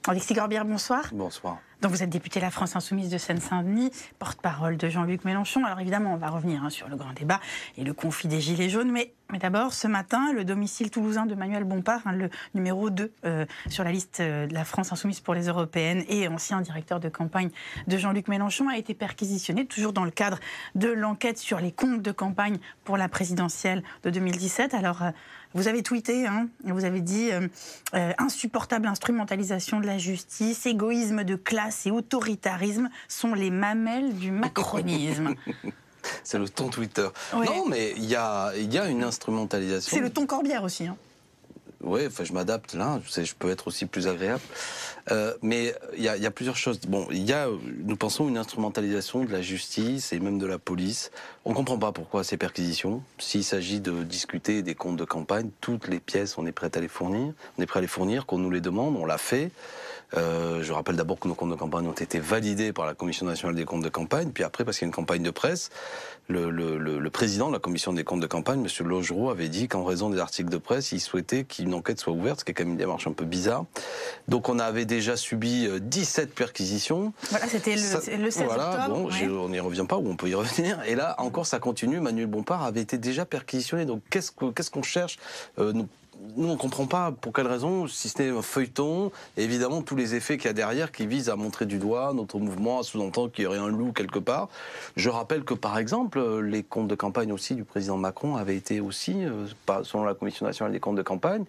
Alexis Corbière, bonsoir. Bonsoir. Donc vous êtes député La France Insoumise de Seine-Saint-Denis, porte-parole de Jean-Luc Mélenchon. Alors évidemment, on va revenir sur le grand débat et le conflit des Gilets jaunes. Mais d'abord, ce matin, le domicile toulousain de Manuel Bompard, le numéro 2 sur la liste de La France Insoumise pour les européennes et ancien directeur de campagne de Jean-Luc Mélenchon, a été perquisitionné, toujours dans le cadre de l'enquête sur les comptes de campagne pour la présidentielle de 2017. Alors, vous avez tweeté, vous avez dit insupportable instrumentalisation de la justice, égoïsme de classe et autoritarisme sont les mamelles du macronisme. C'est le ton Twitter. Ouais. Non, mais il y a une instrumentalisation. C'est le ton Corbière aussi. Oui, enfin, je m'adapte là, je peux être aussi plus agréable. Mais il y a plusieurs choses. Bon, nous pensons, une instrumentalisation de la justice et même de la police. On ne comprend pas pourquoi ces perquisitions. S'il s'agit de discuter des comptes de campagne, toutes les pièces, on est prêt à les fournir. On est prêt à les fournir, qu'on nous les demande, on l'a fait. Je rappelle d'abord que nos comptes de campagne ont été validés par la Commission nationale des comptes de campagne, puis après, parce qu'il y a une campagne de presse, le président de la Commission des comptes de campagne, M. Logereau, avait dit qu'en raison des articles de presse, il souhaitait qu'une enquête soit ouverte, ce qui est quand même une démarche un peu bizarre. Donc on avait déjà subi 17 perquisitions. Voilà, c'était le 16 octobre. Bon, ouais. On n'y revient pas, ou on peut y revenir. Et là, encore, ça continue. Manuel Bompard avait été déjà perquisitionné. Donc qu'est-ce qu'on cherche nous, on ne comprend pas pour quelle raison, si ce n'est un feuilleton, et évidemment tous les effets qu'il y a derrière qui visent à montrer du doigt notre mouvement, à sous-entendre qu'il y aurait un loup quelque part. Je rappelle que par exemple, les comptes de campagne aussi du président Macron avaient été aussi, selon la Commission nationale des comptes de campagne,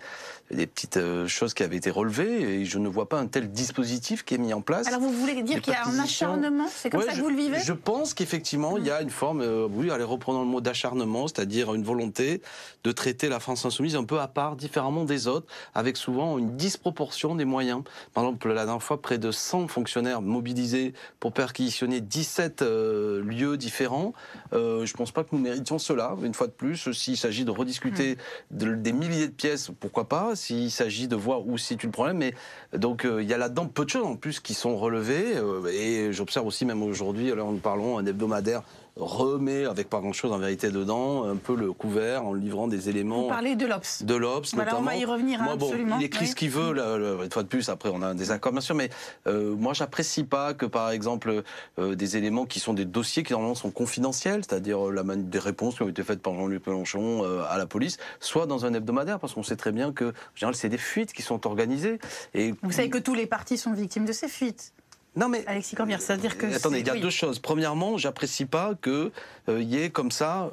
des petites choses qui avaient été relevées, et je ne vois pas un tel dispositif qui est mis en place. Alors vous voulez dire qu'il y a un acharnement? C'est comme ça que vous le vivez? Je pense qu'effectivement, il y a une forme, oui, allez, reprenons le mot d'acharnement, c'est-à-dire une volonté de traiter la France Insoumise un peu à part, différemment des autres, avec souvent une disproportion des moyens. Par exemple, la dernière fois, près de 100 fonctionnaires mobilisés pour perquisitionner 17 lieux différents. Je ne pense pas que nous méritions cela, une fois de plus. S'il s'agit de rediscuter des milliers de pièces, pourquoi pas. S'il s'agit de voir où se situe le problème. Mais donc, il y a là-dedans peu de choses en plus qui sont relevées. Et j'observe aussi, même aujourd'hui, alors nous parlons, un hebdomadaire remet, avec pas grand-chose en vérité dedans, un peu le couvert en livrant des éléments. Vous parlez de l'Obs. De l'Obs, voilà, notamment. On va y revenir, moi, absolument. Il écrit ce qu'il veut, une fois de plus, après on a un désaccord bien sûr, mais moi j'apprécie pas que par exemple des éléments qui sont des dossiers qui normalement sont confidentiels, c'est-à-dire des réponses qui ont été faites par Jean-Luc Mélenchon à la police, soient dans un hebdomadaire, parce qu'on sait très bien que, en général, c'est des fuites qui sont organisées. Et vous savez que tous les partis sont victimes de ces fuites. Non mais Alexis Corbière, c'est-à-dire que attendez, il y a deux choses. Premièrement, j'apprécie pas que y ait comme ça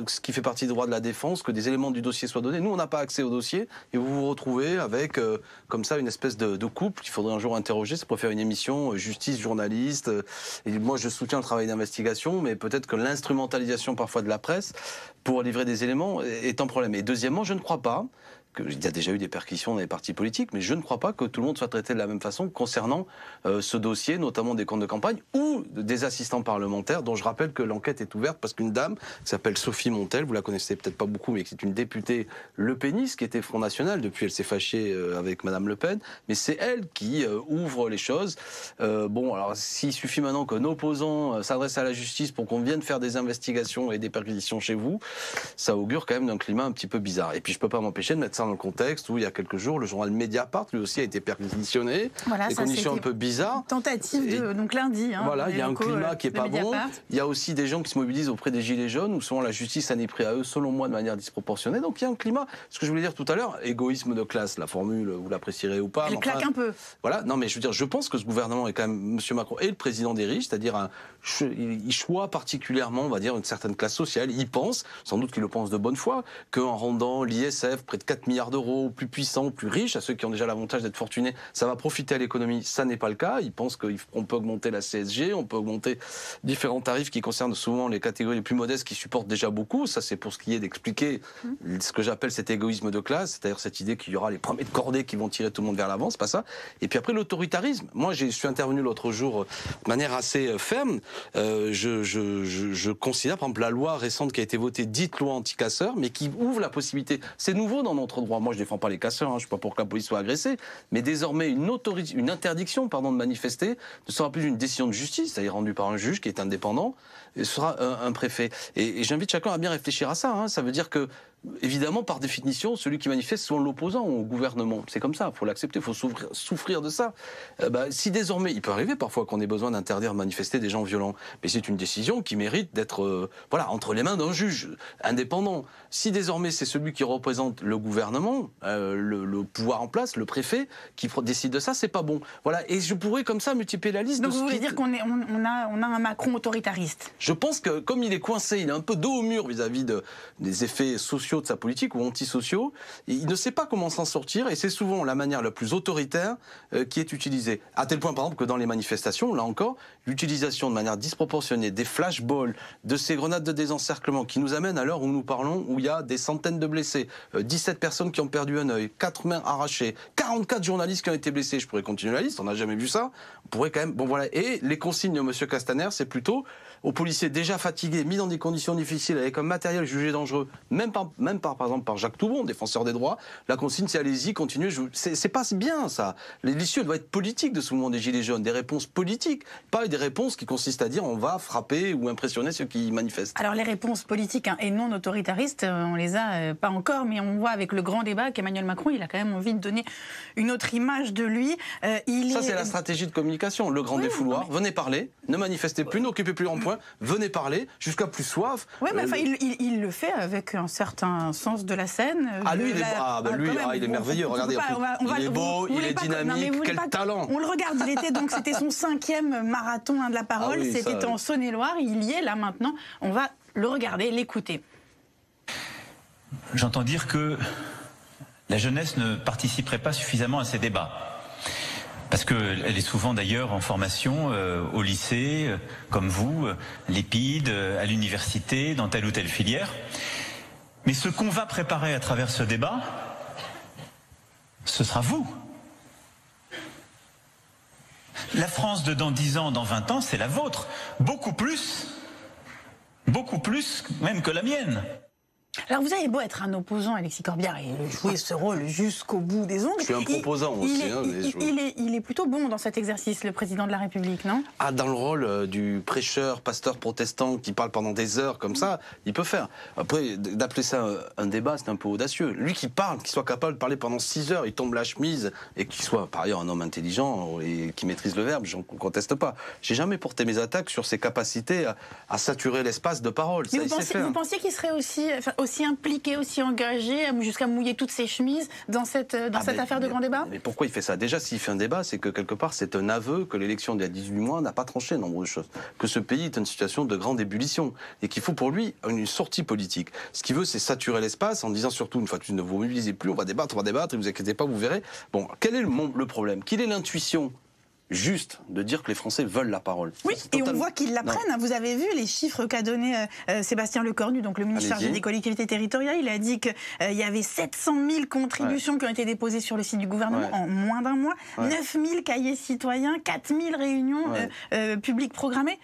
ce qui fait partie des droits de la défense, que des éléments du dossier soient donnés. Nous, on n'a pas accès au dossier et vous vous retrouvez avec comme ça une espèce de couple qu'il faudrait un jour interroger. C'est pour faire une émission justice journaliste. Et moi, je soutiens le travail d'investigation, mais peut-être que l'instrumentalisation parfois de la presse pour livrer des éléments est un problème. Et deuxièmement, je ne crois pas il y a déjà eu des perquisitions dans les partis politiques, mais je ne crois pas que tout le monde soit traité de la même façon concernant ce dossier, notamment des comptes de campagne ou des assistants parlementaires, dont je rappelle que l'enquête est ouverte parce qu'une dame qui s'appelle Sophie Montel, vous la connaissez peut-être pas beaucoup, mais qui est une députée lepéniste qui était Front National, depuis elle s'est fâchée avec Madame Le Pen, mais c'est elle qui ouvre les choses. Bon, alors s'il suffit maintenant qu'un opposant s'adresse à la justice pour qu'on vienne faire des investigations et des perquisitions chez vous, ça augure quand même d'un climat un petit peu bizarre. Et puis je peux pas m'empêcher de mettre dans le contexte où il y a quelques jours le journal Mediapart lui aussi a été perquisitionné, voilà, des conditions un peu bizarres. Tentative donc lundi. Voilà, il y a un climat qui est pas bon. Il y a aussi des gens qui se mobilisent auprès des Gilets jaunes où souvent la justice en est pris à eux, selon moi, de manière disproportionnée. Donc il y a un climat. Ce que je voulais dire tout à l'heure, égoïsme de classe, la formule, vous l'apprécierez ou pas. Elle claque un peu. Voilà, non mais je veux dire, je pense que ce gouvernement est quand même, M. Macron est le président des riches, c'est-à-dire il choisit particulièrement, on va dire, une certaine classe sociale. Il pense, sans doute qu'il le pense de bonne foi, qu'en rendant l'ISF près de 4 milliards d'euros plus puissants, plus riches, à ceux qui ont déjà l'avantage d'être fortunés, ça va profiter à l'économie. Ça n'est pas le cas. Ils pensent qu'on peut augmenter la CSG, on peut augmenter différents tarifs qui concernent souvent les catégories les plus modestes qui supportent déjà beaucoup. Ça, c'est pour ce qui est d'expliquer ce que j'appelle cet égoïsme de classe, c'est-à-dire cette idée qu'il y aura les premiers de cordée qui vont tirer tout le monde vers l'avant, c'est pas ça. Et puis après, l'autoritarisme. Moi, je suis intervenu l'autre jour de manière assez ferme. Je considère, par exemple, la loi récente qui a été votée, dite loi anti-casseurs, mais qui ouvre la possibilité. C'est nouveau dans notre droit. Moi, je défends pas les casseurs, je ne suis pas pour que la police soit agressée, mais désormais une interdiction de manifester ne sera plus une décision de justice, c'est-à-dire rendue par un juge qui est indépendant, et ce sera un préfet. Et j'invite chacun à bien réfléchir à ça. Ça veut dire que évidemment, par définition, celui qui manifeste, c'est souvent l'opposant au gouvernement. C'est comme ça, il faut l'accepter, il faut souffrir de ça. Si désormais, il peut arriver parfois qu'on ait besoin d'interdire de manifester des gens violents, mais c'est une décision qui mérite d'être entre les mains d'un juge indépendant. Si désormais c'est celui qui représente le gouvernement, le pouvoir en place, le préfet, qui décide de ça, c'est pas bon. Voilà, et je pourrais comme ça multiplier la liste. Donc vous voulez dire qu'on a un Macron autoritariste? Je pense que comme il est coincé, il est un peu dos au mur vis-à-vis des effets sociaux de sa politique ou antisociaux, il ne sait pas comment s'en sortir et c'est souvent la manière la plus autoritaire qui est utilisée. À tel point par exemple que dans les manifestations, là encore, l'utilisation de manière disproportionnée des flashballs, de ces grenades de désencerclement qui nous amènent à l'heure où nous parlons, où il y a des centaines de blessés, 17 personnes qui ont perdu un œil, 4 mains arrachées, 44 journalistes qui ont été blessés, je pourrais continuer la liste, on n'a jamais vu ça, on pourrait quand même... Bon voilà, et les consignes de M. Castaner, c'est plutôt aux policiers déjà fatigués, mis dans des conditions difficiles, avec un matériel jugé dangereux, même par exemple par Jacques Toubon, défenseur des droits, la consigne c'est allez-y, continuez, c'est pas bien ça. L'issue doit être politique de ce mouvement des Gilets jaunes, des réponses politiques, pas des réponses qui consistent à dire on va frapper ou impressionner ceux qui manifestent. Alors les réponses politiques et non autoritaristes, on les a pas encore, mais on voit avec le grand débat qu'Emmanuel Macron, il a quand même envie de donner une autre image de lui. C'est la stratégie de communication, le grand défouloir, venez parler, ne manifestez plus, n'occupez plus rond-point, venez parler, jusqu'à plus soif. Oui, mais il le fait avec un certain sens de la scène. Lui, il est merveilleux, regardez, il est beau, il est dynamique, quel talent. On le regarde, c'était son 5e marathon de la parole, c'était en Saône-et-Loire, il y est là maintenant, on va le regarder, l'écouter. J'entends dire que la jeunesse ne participerait pas suffisamment à ces débats. Parce qu'elle est souvent d'ailleurs en formation au lycée, comme vous, l'EPID, à l'université, dans telle ou telle filière. Mais ce qu'on va préparer à travers ce débat, ce sera vous. La France de dans 10 ans, dans 20 ans, c'est la vôtre. Beaucoup plus même que la mienne. Alors vous avez beau être un opposant, Alexis Corbière, et jouer ce rôle jusqu'au bout des ongles. Je suis un proposant aussi. Il est plutôt bon dans cet exercice, le président de la République, non? Dans le rôle du prêcheur, pasteur protestant qui parle pendant des heures comme ça, il peut faire. Après, d'appeler ça un débat, c'est un peu audacieux. Lui qui parle, qui soit capable de parler pendant 6 heures, il tombe la chemise, et qui soit par ailleurs un homme intelligent et qui maîtrise le verbe, je ne conteste pas. J'ai jamais porté mes attaques sur ses capacités à saturer l'espace de parole. Mais vous pensiez qu'il serait aussi impliqué, aussi engagé, jusqu'à mouiller toutes ses chemises dans cette affaire de grand débat? Mais pourquoi il fait ça? Déjà, s'il fait un débat, c'est que quelque part, c'est un aveu que l'élection d'il y a 18 mois n'a pas tranché nombreuses choses. Que ce pays est une situation de grande ébullition et qu'il faut pour lui une sortie politique. Ce qu'il veut, c'est saturer l'espace en disant surtout, une fois de plus, ne vous mobilisez plus, on va débattre, et ne vous inquiétez pas, vous verrez. Bon, quel est le problème? Quelle est l'intuition juste de dire que les Français veulent la parole? Oui, et on voit qu'ils la prennent. Vous avez vu les chiffres qu'a donné Sébastien Lecornu, donc le ministre chargé des collectivités territoriales. Il a dit qu'il y avait 700 000 contributions qui ont été déposées sur le site du gouvernement en moins d'un mois, 9 000 cahiers citoyens, 4 000 réunions publiques programmées.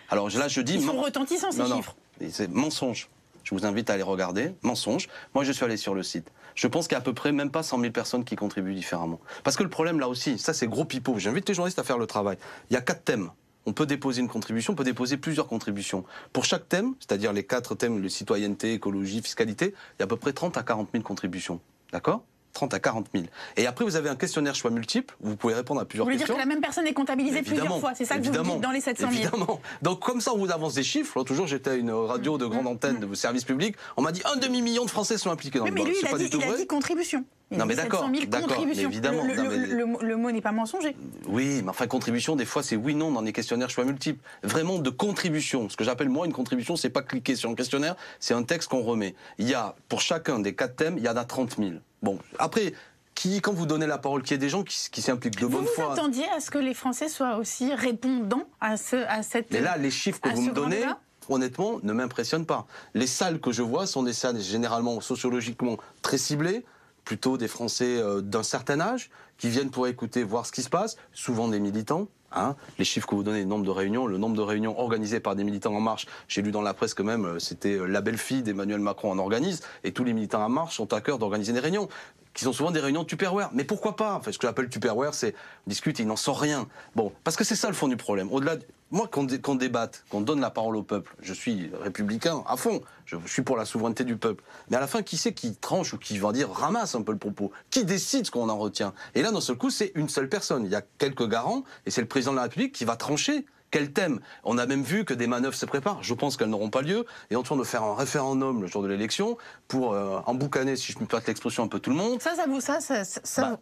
Alors là, je dis... Ils sont retentissants, ces chiffres. C'est mensonge. Je vous invite à aller regarder. Mensonge. Moi, je suis allé sur le site. Je pense qu'il y a à peu près même pas 100 000 personnes qui contribuent différemment. Parce que le problème, là aussi, ça c'est gros pipeau. J'invite les journalistes à faire le travail. Il y a 4 thèmes. On peut déposer une contribution, on peut déposer plusieurs contributions. Pour chaque thème, c'est-à-dire les 4 thèmes, le citoyenneté, écologie, fiscalité, il y a à peu près 30 à 40 000 contributions. D'accord ? 30 à 40 000. Et après, vous avez un questionnaire choix multiple, vous pouvez répondre à plusieurs questions. Vous voulez dire que la même personne est comptabilisée plusieurs fois, c'est ça que vous dites dans les 700 000? Évidemment. Donc comme ça, on vous avance des chiffres. Toujours, j'étais à une radio de grande antenne de service public, on m'a dit 1 demi-million de Français sont impliqués dans le vote. Mais lui, il a dit contribution. Non mais d'accord, évidemment. Le mot n'est pas mensonger. Oui, mais enfin contribution, des fois c'est oui/non dans les questionnaires choix multiples. Vraiment de contribution. Ce que j'appelle moi une contribution, c'est pas cliquer sur un questionnaire, c'est un texte qu'on remet. Il y a, pour chacun des 4 thèmes, il y en a 30 000. Bon, après... quand vous donnez la parole, qu'il y ait des gens qui s'impliquent de bonne foi. Vous attendiez à ce que les Français soient aussi répondants à cette... Mais là, les chiffres que vous me donnez, honnêtement, ne m'impressionnent pas. Les salles que je vois sont des salles généralement sociologiquement très ciblées, plutôt des Français d'un certain âge, qui viennent pour écouter, voir ce qui se passe, souvent des militants. Les chiffres que vous donnez, le nombre de réunions organisées par des militants En Marche, j'ai lu dans la presse que même c'était la belle-fille d'Emmanuel Macron en organise, et tous les militants En Marche ont à cœur d'organiser des réunions. qui sont souvent des réunions Tupperware. Mais pourquoi pas? Enfin, ce que j'appelle Tupperware, c'est on discute et il n'en sort rien. Bon, parce que c'est ça le fond du problème. Au-delà, moi, qu'on débatte, qu'on donne la parole au peuple, je suis républicain à fond. Je suis pour la souveraineté du peuple. Mais à la fin, qui c'est qui tranche ou qui va dire ramasse un peu le propos? Qui décide ce qu'on en retient? Et là, d'un seul coup, c'est une seule personne. Il y a quelques garants et c'est le président de la République qui va trancher. Quel thème? On a même vu que des manœuvres se préparent. Je pense qu'elles n'auront pas lieu. Et en train de faire un référendum le jour de l'élection pour emboucaner, si je me permets l'expression, un peu tout le monde.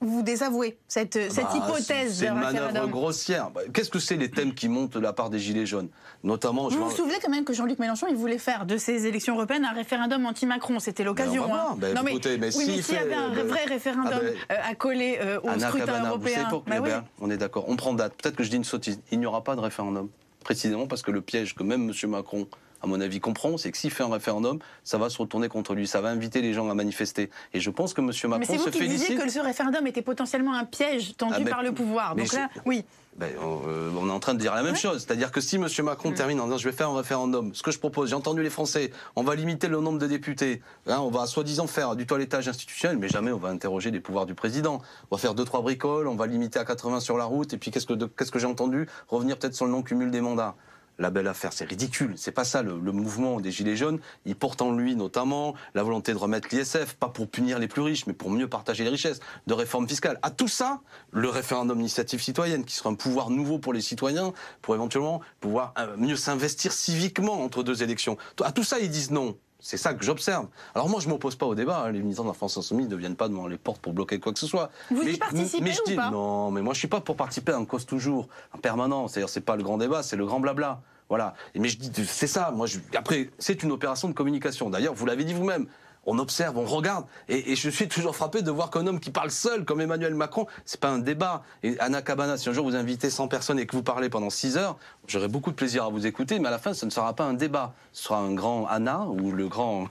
Vous désavouez cette hypothèse de référendum. C'est une manœuvre grossière. Qu'est-ce que c'est les thèmes qui montent de la part des Gilets jaunes? Notamment. Vous vous souvenez quand même que Jean-Luc Mélenchon, il voulait faire de ces élections européennes un référendum anti-Macron. C'était l'occasion. Mais s'il y avait un vrai référendum à coller au scrutin européen. On est d'accord. On prend date. Peut-être que je dis une sottise. Il n'y aura pas de référendum. Précisément parce que le piège que même M. Macron, à mon avis, comprend, c'est que s'il fait un référendum, ça va se retourner contre lui, ça va inviter les gens à manifester. Et je pense que M. Macron se félicite... Mais c'est vous qui disiez que ce référendum était potentiellement un piège tendu par le pouvoir. Donc là, oui... on est en train de dire la même chose. C'est-à-dire que si M. Macron termine en disant je vais faire un référendum, ce que je propose, j'ai entendu les Français, on va limiter le nombre de députés, on va soi-disant faire du toilettage institutionnel, mais jamais on va interroger les pouvoirs du président. On va faire 2-3 bricoles, on va limiter à 80 sur la route, et puis qu'est-ce que j'ai entendu? Revenir peut-être sur le non-cumul des mandats. La belle affaire, c'est ridicule. C'est pas ça le mouvement des Gilets jaunes. Il porte en lui notamment la volonté de remettre l'ISF, pas pour punir les plus riches, mais pour mieux partager les richesses, de réforme fiscale. À tout ça, le référendum d'initiative citoyenne, qui sera un pouvoir nouveau pour les citoyens, pour éventuellement pouvoir mieux s'investir civiquement entre deux élections. À tout ça, ils disent non. C'est ça que j'observe. Alors moi, je m'oppose pas au débat. Les militants de la France Insoumise ne viennent pas devant les portes pour bloquer quoi que ce soit. Vous y participez ou pas? Non, mais moi, je suis pas pour participer à un cause toujours, en permanence. C'est-à-dire, c'est pas le grand débat, c'est le grand blabla. Voilà. Mais je dis, c'est ça. Moi, après, c'est une opération de communication. D'ailleurs, vous l'avez dit vous-même. On observe, on regarde, et je suis toujours frappé de voir qu'un homme qui parle seul, comme Emmanuel Macron, c'est pas un débat. Et Anna Cabana, si un jour vous invitez 100 personnes et que vous parlez pendant 6 heures, j'aurai beaucoup de plaisir à vous écouter, mais à la fin, ce ne sera pas un débat. Ce sera un grand Anna, ou le grand...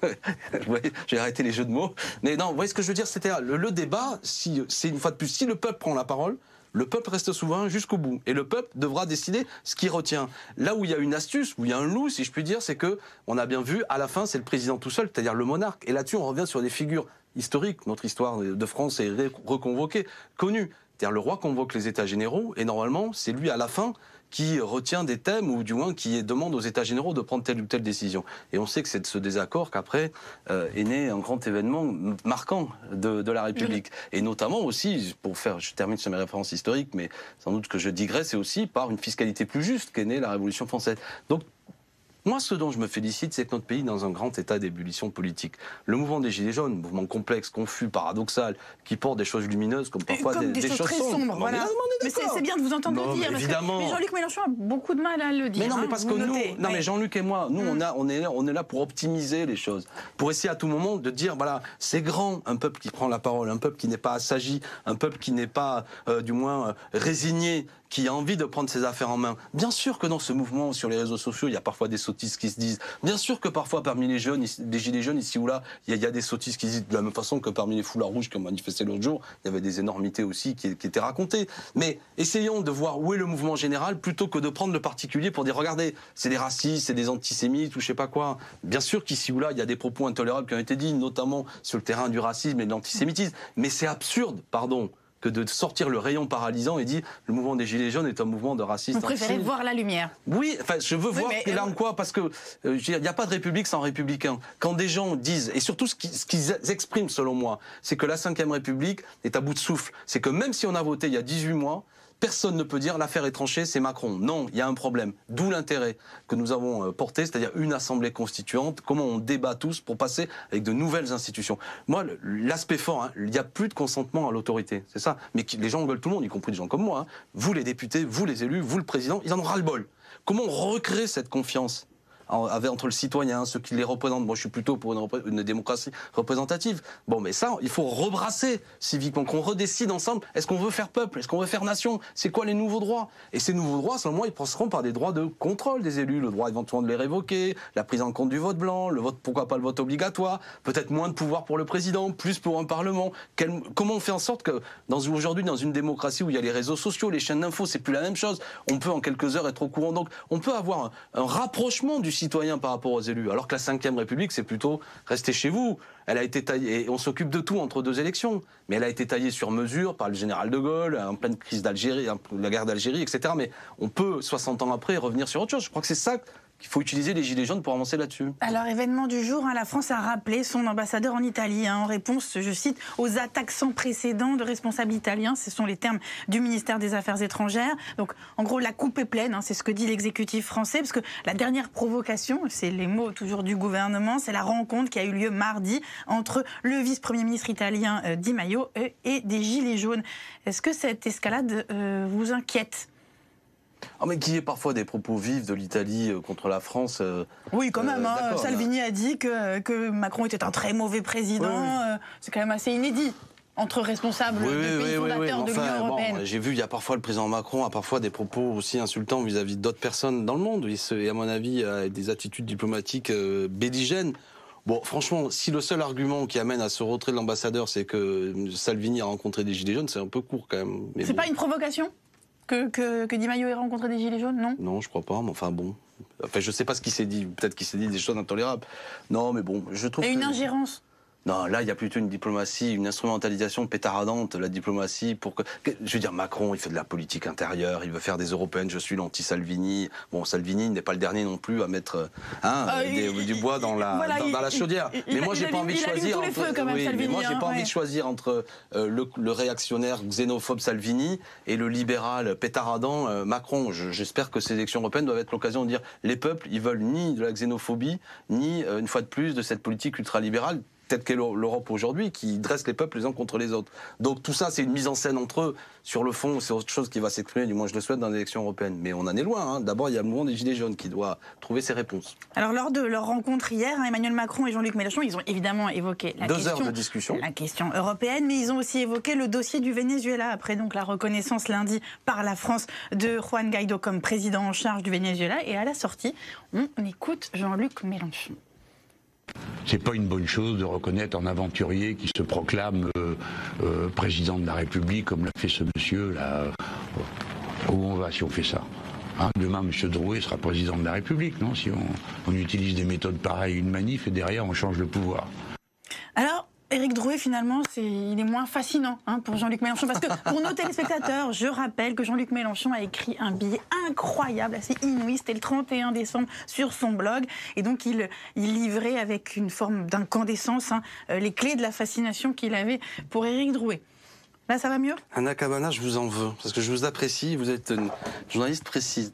Vous voyez, j'ai arrêté les jeux de mots. Mais non, vous voyez ce que je veux dire, c'était le débat, c'est une fois de plus, si le peuple prend la parole, le peuple reste souverain jusqu'au bout. Et le peuple devra décider ce qu'il retient. Là où il y a une astuce, où il y a un loup, si je puis dire, c'est que on a bien vu, à la fin, c'est le président tout seul, c'est-à-dire le monarque. Et là-dessus, on revient sur des figures historiques. Notre histoire de France est reconvoquée, connue. C'est-à-dire le roi convoque les États généraux, et normalement, c'est lui, à la fin, qui retient des thèmes, ou du moins qui demande aux États généraux de prendre telle ou telle décision. Et on sait que c'est de ce désaccord qu'après est né un grand événement marquant de la République. Et notamment aussi, je termine sur mes références historiques, mais sans doute que je digresse, c'est aussi par une fiscalité plus juste qu'est née la Révolution française. Donc, moi, ce dont je me félicite, c'est que notre pays est dans un grand état d'ébullition politique. Le mouvement des Gilets jaunes, mouvement complexe, confus, paradoxal, qui porte des choses lumineuses comme parfois des choses très sombres. Voilà. Mais c'est bien de vous entendre le dire. Évidemment. Mais Jean-Luc Mélenchon a beaucoup de mal à le dire. Mais non, mais parce que nous, mais Jean-Luc et moi, nous, on est là pour optimiser les choses, pour essayer à tout moment de dire, voilà, c'est grand, un peuple qui prend la parole, un peuple qui n'est pas assagi, un peuple qui n'est pas, du moins, résigné, qui a envie de prendre ses affaires en main. Bien sûr que dans ce mouvement, sur les réseaux sociaux, il y a parfois des sottises qui se disent. Bien sûr que parfois, parmi les jeunes, des gilets jaunes, ici ou là, il y a des sottises qui se disent de la même façon que parmi les foulards rouges qui ont manifesté l'autre jour, il y avait des énormités aussi qui étaient racontées. Mais essayons de voir où est le mouvement général plutôt que de prendre le particulier pour dire, regardez, c'est des racistes, c'est des antisémites ou je sais pas quoi. Bien sûr qu'ici ou là, il y a des propos intolérables qui ont été dits, notamment sur le terrain du racisme et de l'antisémitisme. Mais c'est absurde, pardon, que de sortir le rayon paralysant et dire le mouvement des Gilets jaunes est un mouvement de racisme. Vous préférez voir la lumière? Oui, enfin, je veux voir là en quoi, parce que il n'y a pas de république sans républicain. Quand des gens disent, et surtout ce qu'ils expriment selon moi, c'est que la Ve République est à bout de souffle. C'est que même si on a voté il y a 18 mois, personne ne peut dire l'affaire est tranchée, c'est Macron. Non, il y a un problème. D'où l'intérêt que nous avons porté, c'est-à-dire une assemblée constituante, comment on débat tous pour passer avec de nouvelles institutions. Moi, l'aspect fort, il n'y a plus de consentement à l'autorité, c'est ça. Mais les gens engueulent tout le monde, y compris des gens comme moi. Vous les députés, vous les élus, vous le président, ils en ont ras-le-bol. Comment on recrée cette confiance entre le citoyen, ceux qui les représentent? Moi, je suis plutôt pour une démocratie représentative. Bon, mais ça, il faut rebrasser civiquement, qu'on redécide ensemble. Est-ce qu'on veut faire peuple? Est-ce qu'on veut faire nation? C'est quoi les nouveaux droits? Et ces nouveaux droits, selon moi, ils passeront par des droits de contrôle des élus, le droit éventuellement de les révoquer, la prise en compte du vote blanc, le vote, pourquoi pas le vote obligatoire, peut-être moins de pouvoir pour le président, plus pour un parlement. Comment on fait en sorte que, aujourd'hui, dans une démocratie où il y a les réseaux sociaux, les chaînes d'infos, c'est plus la même chose. On peut en quelques heures être au courant. Donc, on peut avoir un rapprochement du citoyens par rapport aux élus. Alors que la Ve République, c'est plutôt rester chez vous. Elle a été taillée, et on s'occupe de tout entre 2 élections. Mais elle a été taillée sur mesure par le général de Gaulle, en pleine crise d'Algérie, la guerre d'Algérie, etc. Mais on peut, 60 ans après, revenir sur autre chose. Je crois que c'est ça qu'il faut utiliser les gilets jaunes pour avancer là-dessus. Alors, événement du jour, la France a rappelé son ambassadeur en Italie en réponse, je cite, aux attaques sans précédent de responsables italiens. Ce sont les termes du ministère des Affaires étrangères. Donc, en gros, la coupe est pleine, c'est ce que dit l'exécutif français, parce que la dernière provocation, c'est les mots toujours du gouvernement, c'est la rencontre qui a eu lieu mardi entre le vice-premier ministre italien Di Maio et des gilets jaunes. Est-ce que cette escalade vous inquiète ? Mais qu'il y ait parfois des propos vifs de l'Italie contre la France. Oui, quand même. Salvini a dit que Macron était un très mauvais président. Oui. C'est quand même assez inédit entre responsables de pays fondateurs de l'Union européenne. J'ai vu, il y a parfois le président Macron a parfois des propos aussi insultants vis-à-vis d'autres personnes dans le monde. Et à mon avis, a des attitudes diplomatiques belligènes. Bon, franchement, si le seul argument qui amène à ce retrait de l'ambassadeur, c'est que Salvini a rencontré des gilets jaunes, c'est un peu court quand même. C'est pas une provocation ? Que Di Maio ait rencontré des gilets jaunes, non ? Non, je crois pas, mais enfin bon. Enfin, je sais pas ce qu'il s'est dit. Peut-être qu'il s'est dit des choses intolérables. Non, mais bon, je trouve. Et une ingérence ? Non, là, il y a plutôt une diplomatie, une instrumentalisation pétaradante, la diplomatie pour que... Je veux dire, Macron, il fait de la politique intérieure, il veut faire des européennes, je suis l'anti-Salvini. Bon, Salvini n'est pas le dernier non plus à mettre du bois dans la chaudière. Mais moi, j'ai pas envie de choisir entre le réactionnaire xénophobe Salvini et le libéral pétaradant Macron. J'espère que ces élections européennes doivent être l'occasion de dire les peuples, ils veulent ni de la xénophobie, ni, une fois de plus, de cette politique ultralibérale telle qu'est l'Europe aujourd'hui, qui dresse les peuples les uns contre les autres. Donc tout ça, c'est une mise en scène entre eux. Sur le fond, c'est autre chose qui va s'exprimer, du moins je le souhaite, dans les élections européennes. Mais on en est loin. D'abord, il y a le mouvement des Gilets jaunes qui doit trouver ses réponses. Alors, lors de leur rencontre hier, Emmanuel Macron et Jean-Luc Mélenchon, ils ont évidemment évoqué la question européenne, mais ils ont aussi évoqué le dossier du Venezuela, après donc la reconnaissance lundi par la France de Juan Guaidó comme président en charge du Venezuela. Et à la sortie, on écoute Jean-Luc Mélenchon. C'est pas une bonne chose de reconnaître un aventurier qui se proclame président de la République, comme l'a fait ce monsieur là. Où on va si on fait ça ? Demain, M. Drouet sera président de la République, non ? Si on utilise des méthodes pareilles, une manif, et derrière on change le pouvoir. Alors, Éric Drouet, finalement, il est moins fascinant pour Jean-Luc Mélenchon. Parce que pour nos téléspectateurs, je rappelle que Jean-Luc Mélenchon a écrit un billet incroyable, assez inouï. C'était le 31 décembre sur son blog. Et donc, il livrait avec une forme d'incandescence les clés de la fascination qu'il avait pour Éric Drouet. Là, ça va mieux ? Anna Cabana, je vous en veux. Parce que je vous apprécie. Vous êtes une journaliste précise.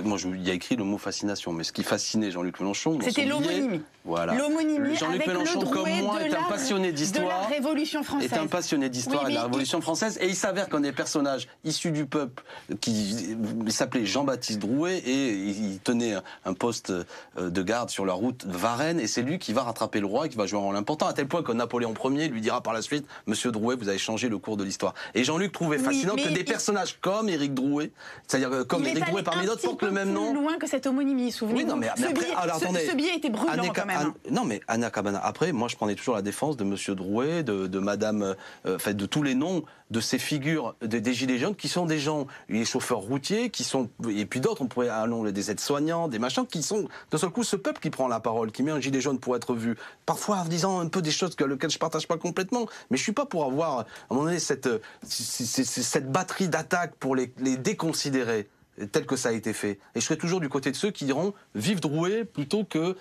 Moi, il y a écrit le mot fascination, mais ce qui fascinait Jean-Luc Mélenchon... C'était l'homonymie. Voilà. L'homonymie Jean-Luc Mélenchon, comme moi, est un passionné d'histoire. De la Révolution française. Est un passionné d'histoire et de la Révolution française. Et il s'avère qu'un des personnages issus du peuple, il s'appelait Jean-Baptiste Drouet, et il tenait un poste de garde sur la route de Varennes, et c'est lui qui va rattraper le roi, et qui va jouer un rôle important, à tel point que Napoléon Ier lui dira par la suite « Monsieur Drouet, vous avez changé le cours de l'histoire ». Et Jean-Luc trouvait fascinant que des personnages comme Éric Drouet, c'est-à-dire comme Éric Drouet parmi d'autres, portent le même nom. Plus loin que cette homonymie, souvenez-vous. Oui, non, mais après, ce billet était brûlant quand même. Non, mais Anna Cabana, après, moi je prenais toujours la défense de Monsieur Drouet, de Madame, de tous les noms de ces figures des Gilets jaunes qui sont des gens, les chauffeurs routiers, qui sont, et puis d'autres, on pourrait aller des aides-soignants, des machins, qui sont d'un seul coup ce peuple qui prend la parole, qui met un gilet jaune pour être vu, parfois en disant un peu des choses lesquelles je partage pas complètement, mais je suis pas pour avoir, à un moment donné, cette batterie d'attaques pour les déconsidérer. Tel que ça a été fait. Et je serai toujours du côté de ceux qui diront vive Drouet plutôt que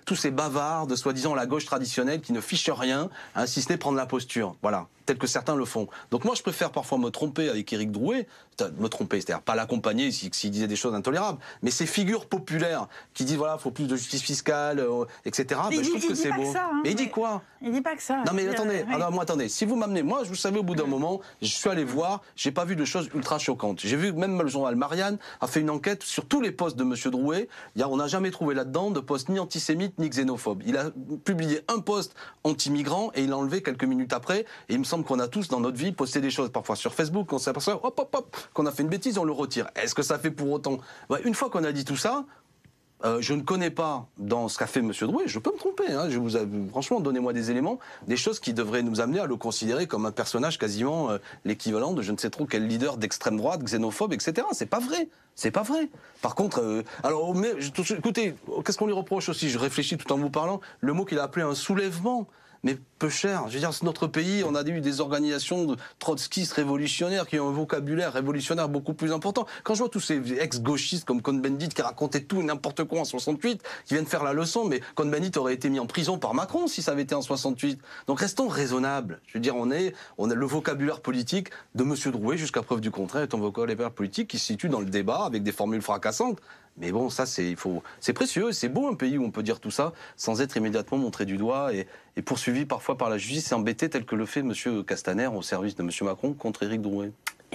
tous ces bavards de soi-disant la gauche traditionnelle qui ne fichent rien, si ce n'est prendre la posture. Voilà, tel que certains le font. Donc moi je préfère parfois me tromper avec Éric Drouet, c'est-à-dire pas l'accompagner s'il disait des choses intolérables, mais ces figures populaires qui disent voilà, faut plus de justice fiscale, etc. Je trouve que c'est beau. Mais il dit quoi ? Il dit pas que ça. Non mais attendez, attendez, si vous m'amenez, moi vous savez au bout d'un moment, je suis allé voir, j'ai pas vu de choses ultra choquantes. J'ai vu même le journal Marianne a fait une enquête sur tous les postes de Monsieur Drouet. On n'a jamais trouvé là-dedans de poste ni antisémite ni xénophobe. Il a publié un poste anti-migrant et il l'a enlevé quelques minutes après. Et il me semble qu'on a tous dans notre vie posté des choses, parfois sur Facebook, on s'aperçoit qu'on a fait une bêtise, on le retire. Est-ce que ça fait pour autant ? Une fois qu'on a dit tout ça, je ne connais pas dans ce qu'a fait M. Drouet, je peux me tromper, hein, franchement, donnez-moi des éléments, des choses qui devraient nous amener à le considérer comme un personnage quasiment l'équivalent de je ne sais trop quel leader d'extrême droite, xénophobe, etc. C'est pas vrai. C'est pas vrai. Par contre, écoutez, qu'est-ce qu'on lui reproche aussi? Je réfléchis tout en vous parlant, le mot qu'il a appelé un soulèvement. Mais peu cher. Je veux dire, c'est notre pays, on a eu des organisations de trotskistes révolutionnaires qui ont un vocabulaire révolutionnaire beaucoup plus important. Quand je vois tous ces ex-gauchistes comme Cohn-Bendit qui racontaient tout et n'importe quoi en 68, qui viennent faire la leçon, mais Cohn-Bendit aurait été mis en prison par Macron si ça avait été en 68. Donc restons raisonnables. Je veux dire, on a le vocabulaire politique de M. Drouet, jusqu'à preuve du contraire, est un vocabulaire politique qui se situe dans le débat avec des formules fracassantes. Mais bon, ça, c'est précieux, c'est beau un pays où on peut dire tout ça sans être immédiatement montré du doigt et poursuivi parfois par la justice et embêté tel que le fait M. Castaner au service de M. Macron contre Éric Drouet.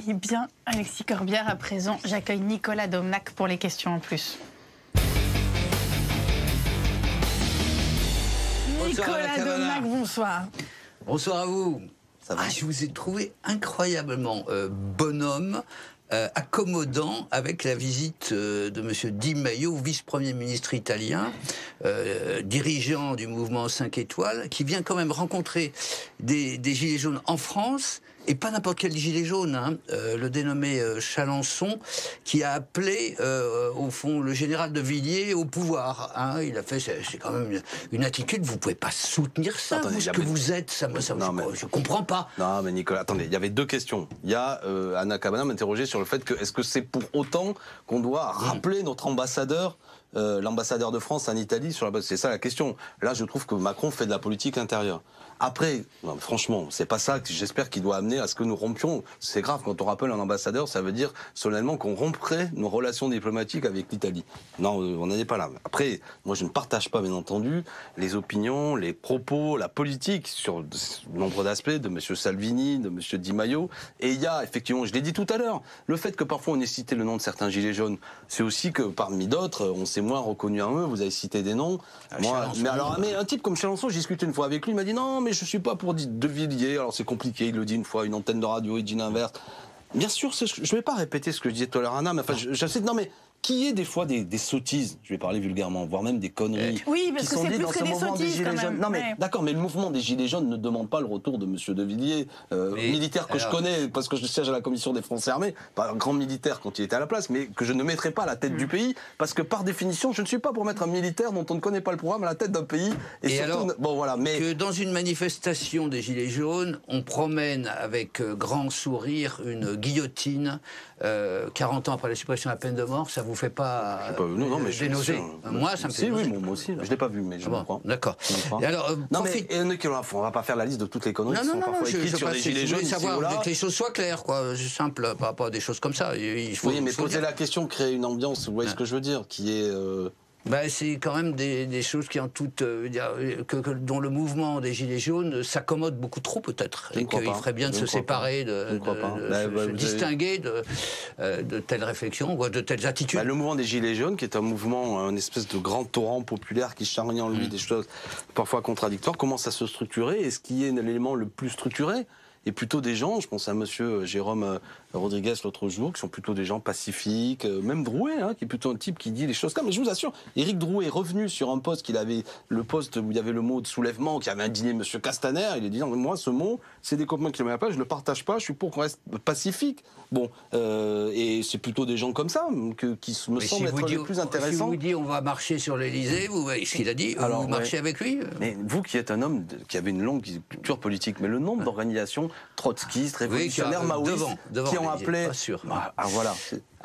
Eh bien, Alexis Corbière, à présent, j'accueille Nicolas Domnac pour les questions en plus. Nicolas Domnac, bonsoir. Bonsoir à vous. Ça va. Je vous ai trouvé incroyablement bonhomme, accommodant avec la visite de M. Di Maio, vice-premier ministre italien, dirigeant du mouvement 5 étoiles, qui vient quand même rencontrer des gilets jaunes en France. Et pas n'importe quel gilet jaune, hein, le dénommé Chalençon, qui a appelé, au fond, le général de Villiers au pouvoir. Hein. Il a fait, c'est quand même une attitude, vous pouvez pas soutenir ça, attendez, vous, ce que vous êtes, je comprends pas. Non, mais Nicolas, attendez, il y avait deux questions. Il y a Anna Cabana m'interrogeait sur le fait que, est-ce que c'est pour autant qu'on doit rappeler notre ambassadeur l'ambassadeur de France en Italie sur la base. C'est ça la question. Là, je trouve que Macron fait de la politique intérieure. Après, non, franchement, c'est pas ça que j'espère qu'il doit amener à ce que nous rompions. C'est grave, quand on rappelle un ambassadeur, ça veut dire solennellement qu'on romprait nos relations diplomatiques avec l'Italie. Non, on n'en est pas là. Après, moi, je ne partage pas, bien entendu, les opinions, les propos, la politique sur nombre d'aspects de M. Salvini, de M. Di Maio. Et il y a, effectivement, je l'ai dit tout à l'heure, le fait que parfois on ait cité le nom de certains gilets jaunes, c'est aussi que parmi d'autres, on s'est moins reconnu en eux. Vous avez cité des noms. Moi, mais un type comme Chalençon, j'ai discuté une fois avec lui, il m'a dit non, mais je suis pas pour De Villiers. Alors c'est compliqué, il le dit une fois, une antenne de radio, il dit l'inverse. Bien sûr, je vais pas répéter ce que je disais tout à l'heure, Anna, mais enfin, j'essaie de... Non, mais qui est des fois des sottises, je vais parler vulgairement, voire même des conneries. Oui, parce que c'est plus que des sottises quand même. Non, mais d'accord, mais le mouvement des Gilets jaunes ne demande pas le retour de M. De Villiers, militaire que je connais, parce que je siège à la commission des Forces armées, pas un grand militaire quand il était à la place, mais que je ne mettrai pas à la tête du pays, parce que par définition, je ne suis pas pour mettre un militaire dont on ne connaît pas le programme à la tête d'un pays. Et surtout, alors, bon, voilà, mais... que dans une manifestation des Gilets jaunes, on promène avec grand sourire une guillotine 40 ans après la suppression de la peine de mort, ça vous fait pas... Non, mais des nausées. Moi, ça me fait nausées. Oui, moi aussi. Je l'ai pas vu, mais je comprends. D'accord. Et alors, non, mais on va pas faire la liste de toutes les conneries qui sont parfois écrites sur les gilets jaunes. Je voulais savoir que les choses soient claires, quoi. C'est simple, par rapport à des choses comme ça. Oui, mais poser la question, créer une ambiance, vous voyez ce que je veux dire, qui est... c'est quand même des choses qui en toute dont le mouvement des Gilets jaunes s'accommode beaucoup trop peut-être, et qu'il ferait bien de se séparer, de se distinguer de telles réflexions, de telles attitudes. Le mouvement des Gilets jaunes, qui est un mouvement, un espèce de grand torrent populaire qui charrie en lui des choses parfois contradictoires, commence à se structurer, et ce qui est l'élément le plus structuré, et plutôt des gens, je pense à monsieur Jérôme Rodriguez l'autre jour, qui sont plutôt des gens pacifiques, même Drouet, qui est plutôt un type qui dit les choses comme... Mais je vous assure, Éric Drouet est revenu sur un poste qu'il avait, le poste où il y avait le mot de soulèvement, qui avait indigné monsieur Castaner, il est dit, moi ce mot, c'est des copains qui le mettent pas, je le partage pas, je suis pour qu'on reste pacifique. Bon, et c'est plutôt des gens comme ça qui me semblent être les plus intéressants. Si vous dites on va marcher sur l'Élysée, vous voyez ce qu'il a dit, vous marchez avec lui. Mais vous qui êtes un homme qui avait une longue culture politique, mais le nombre d'organisations trotskistes, révolutionnaires, maoïstes, qui ont appelé...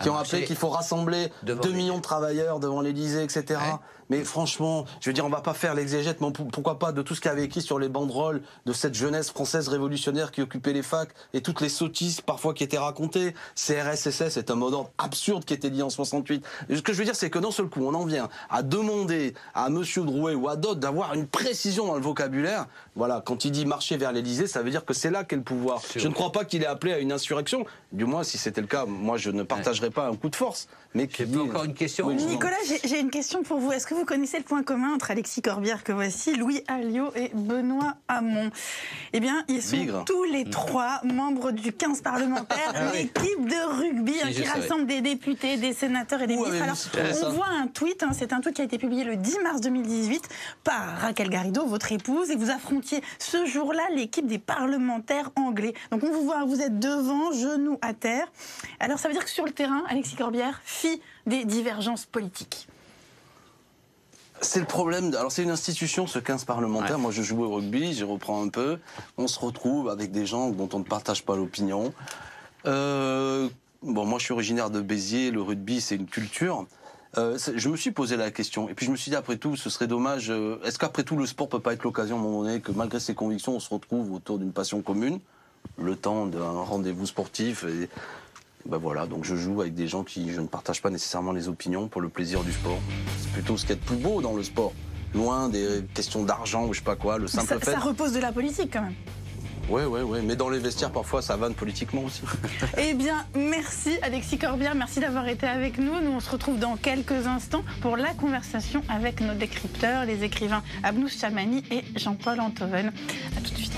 qui ont appelé qu'il faut rassembler 2 millions de travailleurs devant l'Élysée, etc. Ouais. Mais franchement, je veux dire, on va pas faire l'exégète, mais pourquoi pas de tout ce qu'il y avait écrit sur les banderoles de cette jeunesse française révolutionnaire qui occupait les facs et toutes les sottises parfois qui étaient racontées. CRS-SS est un mot d'ordre absurde qui était dit en 68. Et ce que je veux dire, c'est que d'un seul coup, on en vient à demander à monsieur Drouet ou à d'autres d'avoir une précision dans le vocabulaire. Voilà, quand il dit marcher vers l'Élysée, ça veut dire que c'est là qu'est le pouvoir. Je ne crois pas qu'il ait appelé à une insurrection. Du moins, si c'était le cas, moi je ne partagerais dirais pas un coup de force, mais qui... Encore une question. Oui, Nicolas, j'ai une question pour vous. Est-ce que vous connaissez le point commun entre Alexis Corbière, que voici, Louis Alliot et Benoît Hamon? Eh bien, ils sont tous les trois membres du 15 parlementaire, l'équipe de rugby qui rassemble des députés, des sénateurs et des ministres. Alors, on voit un tweet, c'est un tweet qui a été publié le 10 mars 2018 par Raquel Garrido, votre épouse, et vous affrontiez ce jour-là l'équipe des parlementaires anglais. Donc on vous voit, vous êtes devant, genoux à terre. Alors ça veut dire que sur le terrain, Alexis Corbière fit des divergences politiques. C'est le problème. Alors c'est une institution, ce 15 parlementaire. Ouais. Moi je joue au rugby, j'y reprends un peu. On se retrouve avec des gens dont on ne partage pas l'opinion. Bon, moi je suis originaire de Béziers, le rugby c'est une culture. Je me suis posé la question et puis je me suis dit après tout ce serait dommage, est-ce qu'après tout le sport peut pas être l'occasion à un moment donné que malgré ses convictions on se retrouve autour d'une passion commune, le temps d'un rendez-vous sportif et ben voilà, donc je joue avec des gens qui je ne partage pas nécessairement les opinions pour le plaisir du sport. C'est plutôt ce qu'il y a de plus beau dans le sport, loin des questions d'argent ou je sais pas quoi, le simple fait. Ça repose de la politique quand même. Oui, mais dans les vestiaires, parfois, ça vanne politiquement aussi. Eh bien, merci Alexis Corbière, merci d'avoir été avec nous. Nous, on se retrouve dans quelques instants pour la conversation avec nos décrypteurs, les écrivains Abnous Chamani et Jean-Paul Enthoven. À tout de suite.